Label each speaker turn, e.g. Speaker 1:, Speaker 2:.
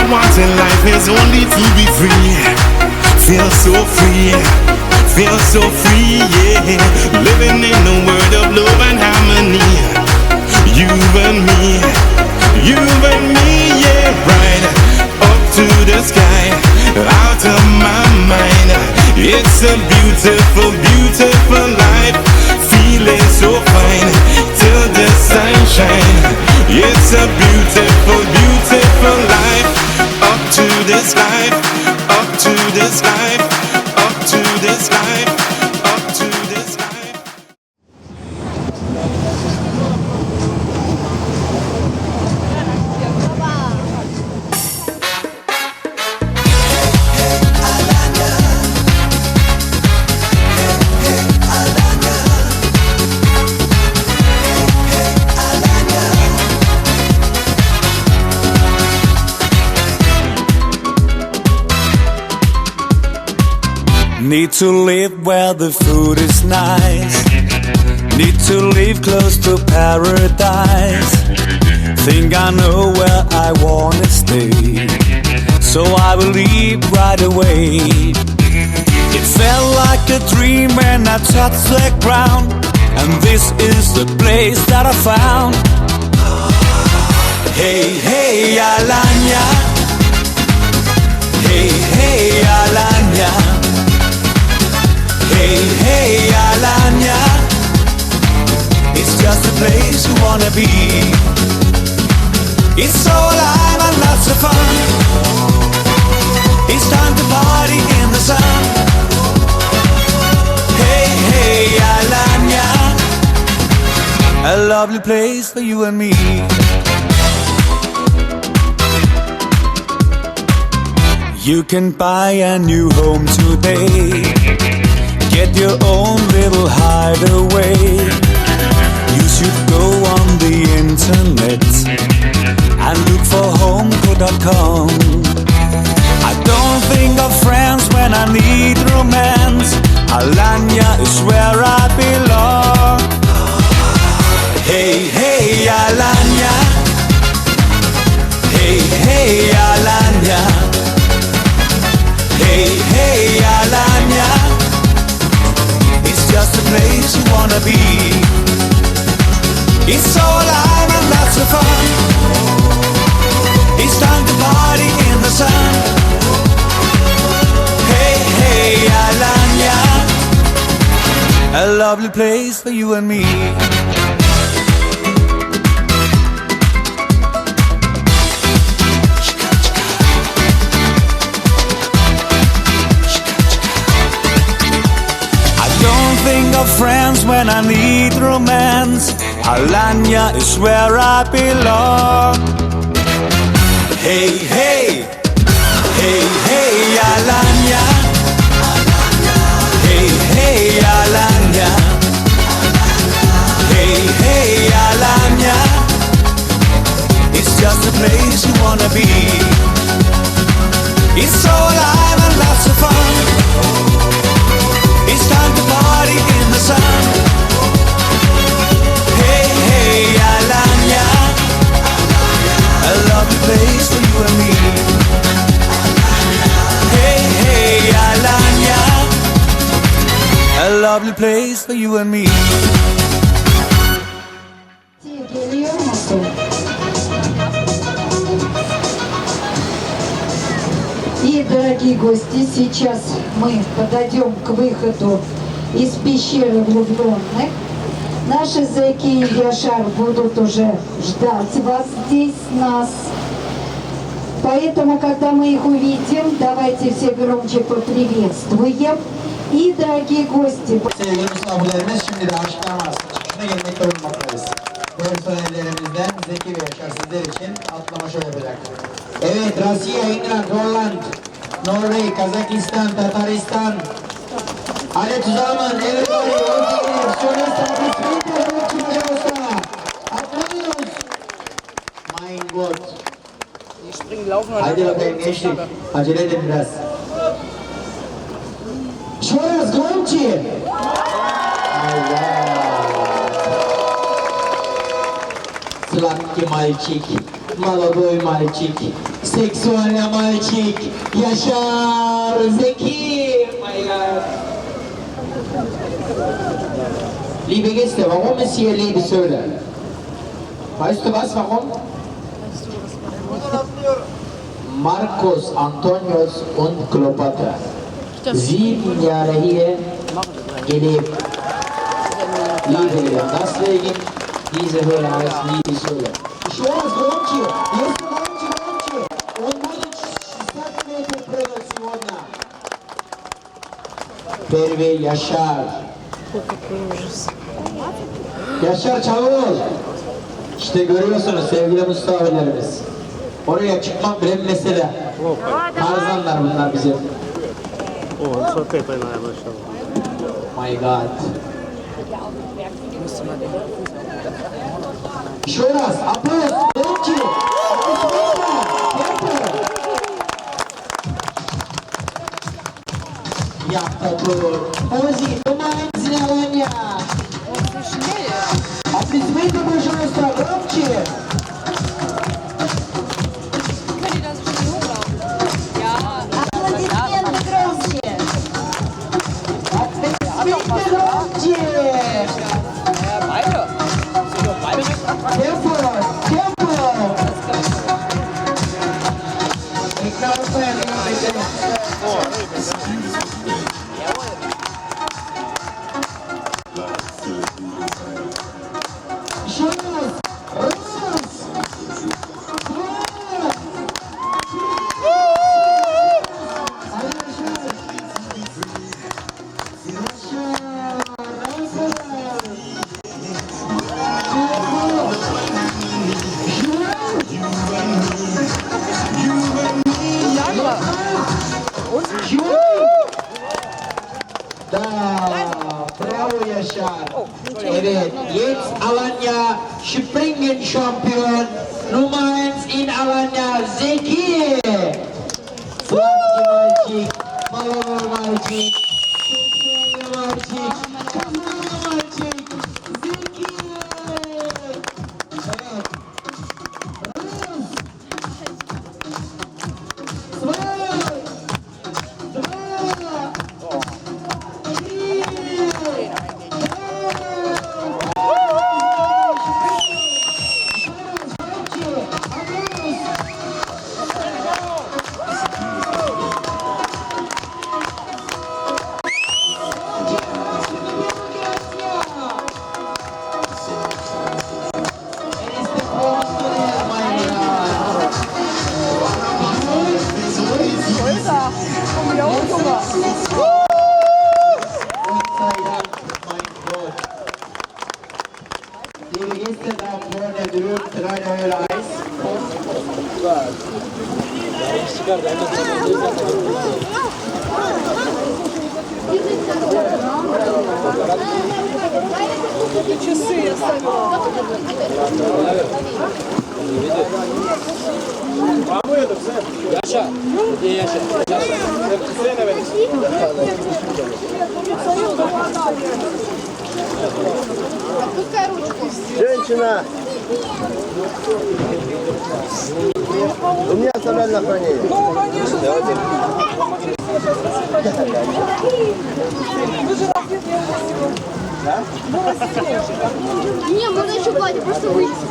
Speaker 1: I want in life is only to be free. Feel so free, feel so free, yeah. Living in a world of love and harmony. You and me, you and me, yeah. Right up to the sky, out of my mind. It's a beautiful, beautiful life. Feeling so fine till the sunshine. It's a beautiful, beautiful life. Up to this life, up to this life, up to this life, up to this life.
Speaker 2: Need to live where the food is nice. Need to live close to paradise. Think I know where I wanna stay, so I will leave right away. It felt like a dream when I touched the ground, and this is the place that I found. Hey, hey, Alanya. Hey, hey, Alanya. Hey, hey, Alanya. It's just a place you wanna be. It's so alive and lots of fun. It's time to party in the sun. Hey, hey, Alanya. A lovely place for you and me. You can buy a new home today. Get your own little hideaway. You should go on the internet and look for homecode.com. I don't think of friends when I need romance. Alanya is where I belong. Hey, hey, Alanya. Hey, hey, Alanya. Hey, hey, Alanya. It's just a place you wanna be. It's so alive and lots of fun. It's time to party in the sun. Hey, hey, Alanya. A lovely place for you and me. Think of friends when I need romance. Alanya is where I belong. Hey, hey, hey, hey, Alanya. Hey, hey, Alanya. Hey, hey, Alanya. It's just a place you wanna be. It's so alive and lots of fun. It's time to party in the sun. Hey, hey, Alanya. A lovely place for you and me. Hey, hey, Alanya. A lovely place for you and me.
Speaker 3: И, дорогие гости, сейчас мы подойдем к выходу из пещеры влюбленных. Наши зэки и Яшар будут уже ждать вас здесь, нас. Поэтому, когда мы их увидим, давайте все громче поприветствуем. И, дорогие гости...
Speaker 4: Sevgili misafirlerimiz, şimdi de aşklar çıkışına gelmekte bulunmaktayız. Personellerimizden Zeki ve Yaşar sizler için atlama şov yapacak. Evet, Rusya, England, Holland, Norway, Kazakistan, Tataristan, alle zusammen, everybody, schönes Tageswetter, pожалуйста. Applaus! Mein Gott.
Speaker 5: Die springen, laufen und
Speaker 4: Hadi bakalım gençlik, acele edin biraz. Еще раз громче! Сладкий мальчик. молодой мальчик, сексуальный мальчик, Yaşar Zeki, my God. Liebe Gäste, warum ist hier Liebeshöhle? Weißt du was, warum? Marcos, Antonius und Kleopatra. 7 Jahre hier gelebt. Liebe, deswegen diese Höhle heißt Liebeshöhle. Еще раз громче, если громче, он будет 60 метров прыгать сегодня. Первый Yaşar. Yaşar çavur. İşte görüyorsunuz sevgili Mustafa'larımız. Oraya çıkmak bile bir mesele. Tarzanlar bunlar bizim. My God. Еще раз, аплодис, громче. Яхта tur. Mozi, думаем, Alanya. Аплодисменты, пожалуйста, громче. Bravo Yaşar. Evet, jetzt Alanya Springen Champion Nummer 1 in Alanya Zeki. Slavski mальчик, молодой мальчик, сексуальный мальчик, красивый мальчик, Zeki. Liebe Gäste, da vorne drüben 3 Euro Eis.
Speaker 5: Часы я ставила. Yaşa. İyi yaşa. Отпускай ручку.
Speaker 6: Женщина! У меня оставляли на хранение.
Speaker 5: Ну, конечно, давайте. Вы же распит не увидели. Да? Было сильнее.
Speaker 7: Не, можно еще платье, просто выйти.